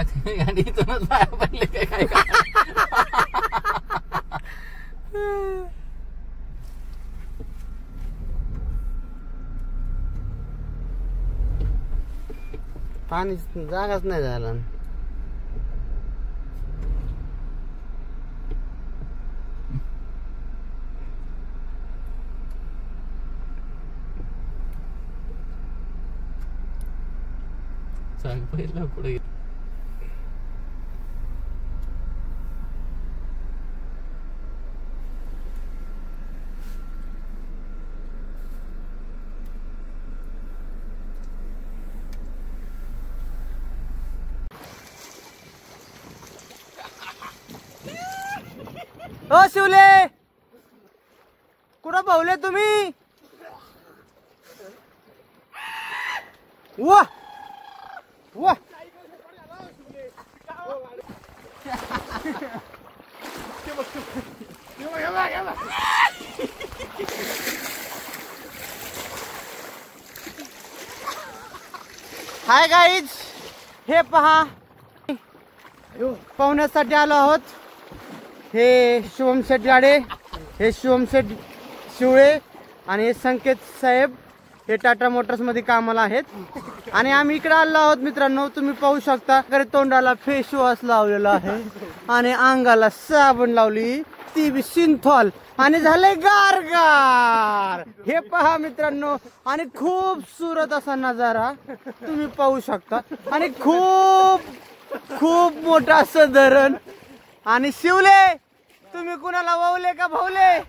आणि इथूनच बाहेर पडले काय पाणी जागाच नाही झाला. सांग पहिला पुढे ओ शिवले कुठं पावले तुम्ही? वा वा हाय गाईज, हे पहा पाहुण्यासाठी आलो आहोत. हे शिवम शेठ गाडे, हे शिवम शेठ शिवळे आणि हे संकेत साहेब हे टाटा मोटर्स मध्ये कामाला आहेत. आणि आम्ही इकडे आलो आहोत मित्रांनो. तुम्ही पाहू शकता कडे तोंडाला फेस वॉश लावलेला आहे आणि अंगाला साबण लावली ती बी सिंथॉल आणि झाले गारगार. हे पहा मित्रांनो, आणि खूप सुरत असा नजारा तुम्ही पाहू शकता आणि खूप खूप मोठा असं धरण. आणि शिवले तुम्ही कुणाला वावले का भावले?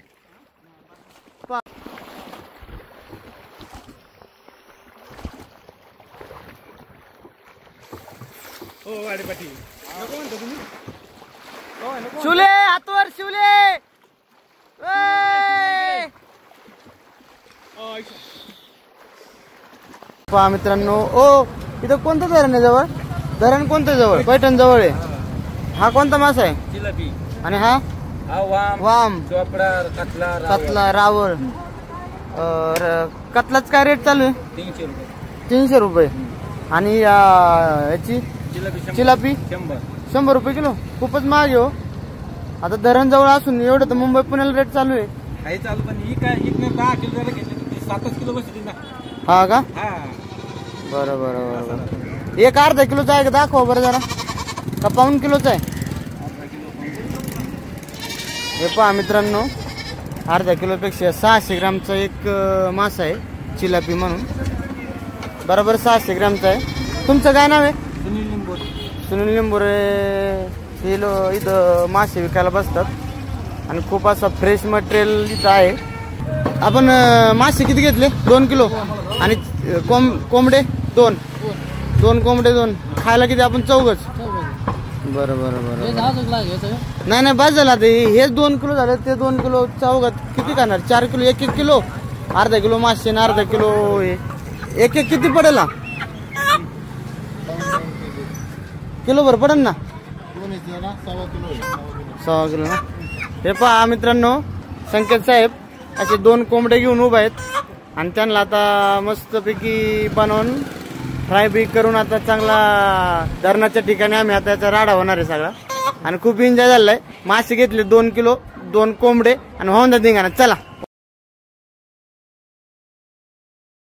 शिवले हातवर शिवले. पहा मित्रांनो, ओ इथं कोणतं धरण आहे जवळ? धरण कोणतं जवळ? पैठण जवळ आहे. हा कोणता मासा आहे? जिलेबी. आणि हा वाम, कतला, रावळ. कतलाच काय रेट चालू आहे? 300 रुपये. 300 रुपये. आणि याची चिलापी 100 रुपये किलो. खूपच महाग आहे हो. आता धरण जवळ असून एवढं तर मुंबई पुण्याला रेट चालू आहे. काही चालू पण ही काय 10 किलो जरा घेतले 7 किलो बसली ना. हा का? हा बरं बरं बरं. एक अर्धा किलोचा आहे का दाखवा बरं जरा. का पाऊण किलोचा आहे? हे पहा मित्रांनो, अर्धा किलोपेक्षा 600 ग्रामचा एक मासा आहे चिलापी म्हणून. बरोबर 600 ग्रामचा आहे. तुमचं काय नाव आहे? सुनील लिंबोरे. सुनील लिंबोरे. हे इथं मासे विकायला बसतात आणि खूप असं फ्रेश मटेरियल इथं आहे. आपण मासे किती घेतले? 2 किलो. आणि कोंबडे 2 कोंबडे 2. खायला किती आपण? 4. बरं बरं बरं. नाही बस झाला. ते हेच 2 किलो झाले. ते 2 किलो 4 किती खाणार? 4 किलो. 1 किलो. अर्धा किलो मासे आणि अर्धा किलो हे. एक किती पडेल? किलो भर पडेल ना? 1.25 किलो ना. हे पहा मित्रांनो, संकेत साहेब असे 2 कोंबडे घेऊन उभे आहेत आणि त्यांना आता मस्तपैकी बनवून फ्राय बी करून आता चांगला धरणाच्या ठिकाणी आम्ही आता याचा राडा होणार आहे सगळा. आणि खूप एन्जॉय झालाय. मासे घेतले 2 किलो, 2 कोंबडे आणि होऊन धिंगाणा. चला.